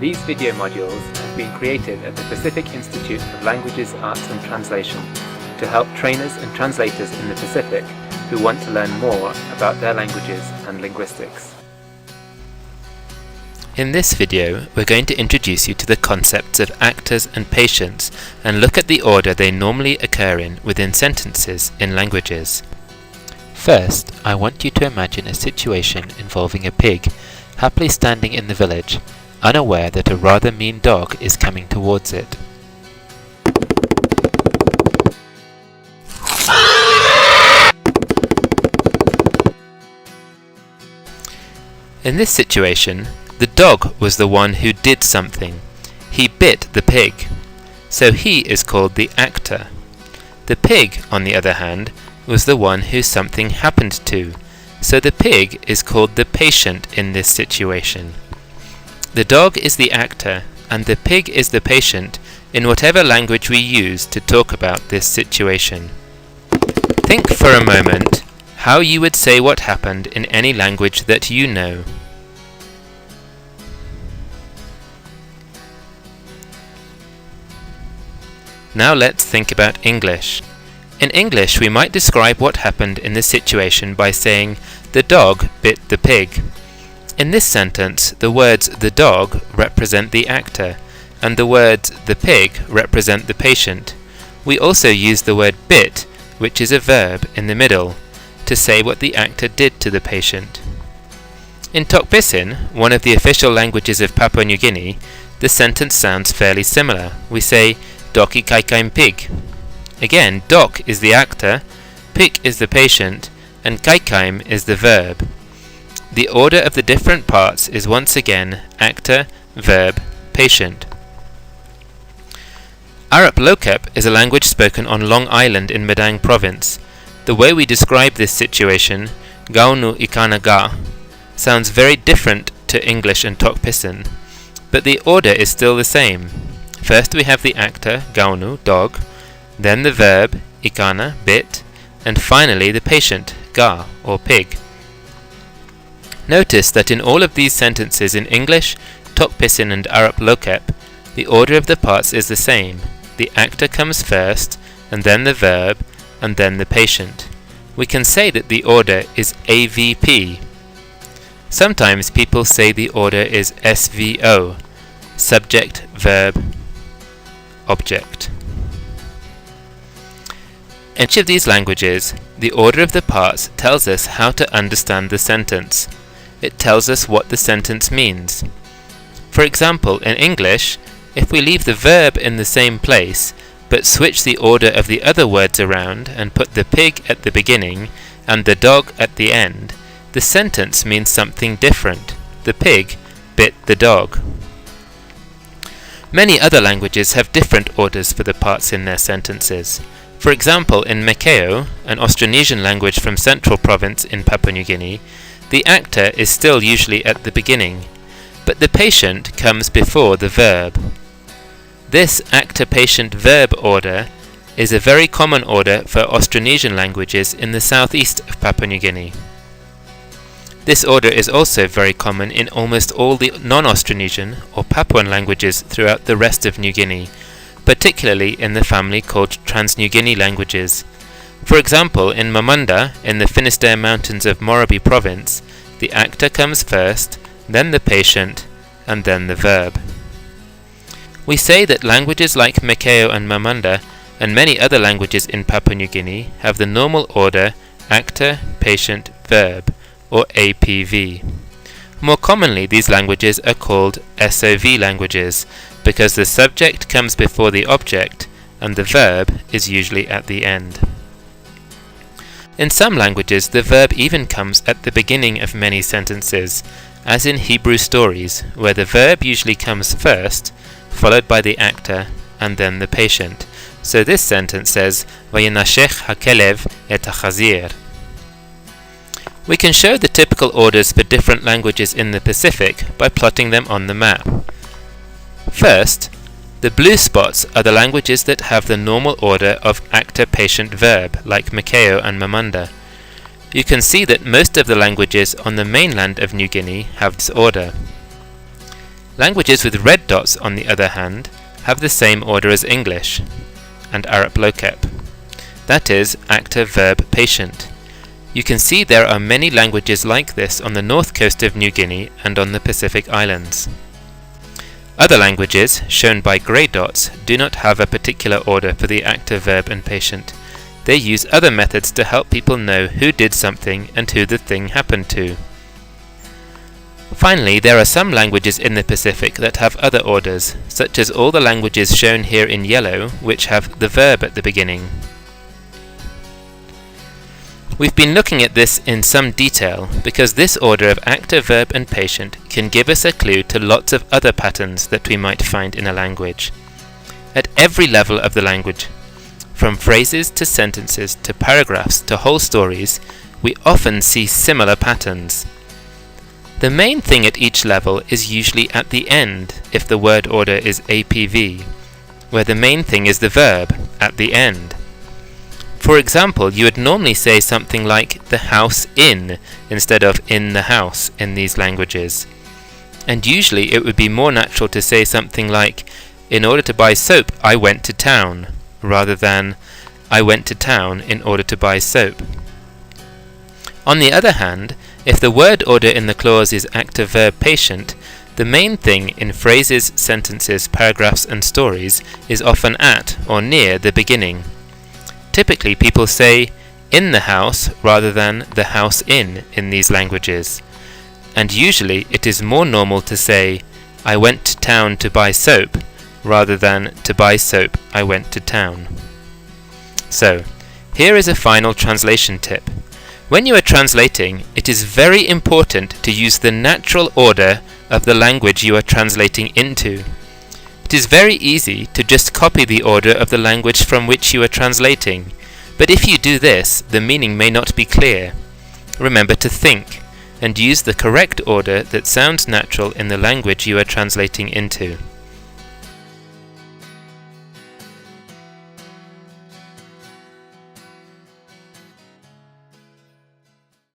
These video modules have been created at the Pacific Institute of Languages, Arts and Translation to help trainers and translators in the Pacific who want to learn more about their languages and linguistics. In this video, we're going to introduce you to the concepts of actors and patients and look at the order they normally occur in within sentences in languages. First, I want you to imagine a situation involving a pig happily standing in the village, unaware that a rather mean dog is coming towards it. In this situation, the dog was the one who did something. He bit the pig, so he is called the actor. The pig, on the other hand, was the one who something happened to, so the pig is called the patient in this situation. The dog is the actor, and the pig is the patient in whatever language we use to talk about this situation. Think for a moment how you would say what happened in any language that you know. Now let's think about English. In English, we might describe what happened in this situation by saying, "The dog bit the pig." In this sentence, the words "the dog" represent the actor, and the words "the pig" represent the patient. We also use the word bit, which is a verb, in the middle, to say what the actor did to the patient. In Tok Pisin, one of the official languages of Papua New Guinea, the sentence sounds fairly similar. We say, "Doki kaikaim pig." Again, dok is the actor, pig is the patient, and kaikaim is the verb. The order of the different parts is once again actor, verb, patient. Arap Lokep is a language spoken on Long Island in Madang province. The way we describe this situation, gaunu ikana ga, sounds very different to English and Tok Pisin, but the order is still the same. First we have the actor, gaunu, dog, then the verb, ikana, bit, and finally the patient, ga, or pig. Notice that in all of these sentences in English, Tok Pisin and Arap Lokep, the order of the parts is the same. The actor comes first, and then the verb, and then the patient. We can say that the order is AVP. Sometimes people say the order is SVO, subject, verb, object. In each of these languages, the order of the parts tells us how to understand the sentence. It tells us what the sentence means. For example, in English, if we leave the verb in the same place, but switch the order of the other words around and put the pig at the beginning and the dog at the end, the sentence means something different. The pig bit the dog. Many other languages have different orders for the parts in their sentences. For example, in Mekeo, an Austronesian language from Central Province in Papua New Guinea, the actor is still usually at the beginning, but the patient comes before the verb. This actor-patient-verb order is a very common order for Austronesian languages in the southeast of Papua New Guinea. This order is also very common in almost all the non-Austronesian or Papuan languages throughout the rest of New Guinea, particularly in the family called Trans-New Guinea languages. For example, in Mamanda, in the Finisterre Mountains of Morobe province, the actor comes first, then the patient, and then the verb. We say that languages like Mekeo and Mamanda, and many other languages in Papua New Guinea, have the normal order actor, patient, verb, or APV. More commonly, these languages are called SOV languages, because the subject comes before the object, and the verb is usually at the end. In some languages, the verb even comes at the beginning of many sentences, as in Hebrew stories, where the verb usually comes first, followed by the actor, and then the patient. So this sentence says, "Vayenashech hakelev et hachazir." We can show the typical orders for different languages in the Pacific by plotting them on the map. First, the blue spots are the languages that have the normal order of actor-patient-verb, like Mekeo and Mamanda. You can see that most of the languages on the mainland of New Guinea have this order. Languages with red dots, on the other hand, have the same order as English and Arab Lokep. That is, actor, verb, patient. You can see there are many languages like this on the north coast of New Guinea and on the Pacific Islands. Other languages, shown by grey dots, do not have a particular order for the actor, verb and patient. They use other methods to help people know who did something and who the thing happened to. Finally, there are some languages in the Pacific that have other orders, such as all the languages shown here in yellow, which have the verb at the beginning. We've been looking at this in some detail because this order of actor, verb and patient can give us a clue to lots of other patterns that we might find in a language. At every level of the language, from phrases to sentences to paragraphs to whole stories, we often see similar patterns. The main thing at each level is usually at the end if the word order is APV, where the main thing is the verb at the end. For example, you would normally say something like the house in instead of in the house in these languages. And usually it would be more natural to say something like, in order to buy soap, I went to town, rather than I went to town in order to buy soap. On the other hand, if the word order in the clause is actor, verb, patient, the main thing in phrases, sentences, paragraphs and stories is often at or near the beginning. Typically people say in the house rather than the house in these languages. And usually it is more normal to say I went to town to buy soap rather than to buy soap I went to town. So, here is a final translation tip. When you are translating, it is very important to use the natural order of the language you are translating into. It is very easy to just copy the order of the language from which you are translating, but if you do this, the meaning may not be clear. Remember to think, and use the correct order that sounds natural in the language you are translating into.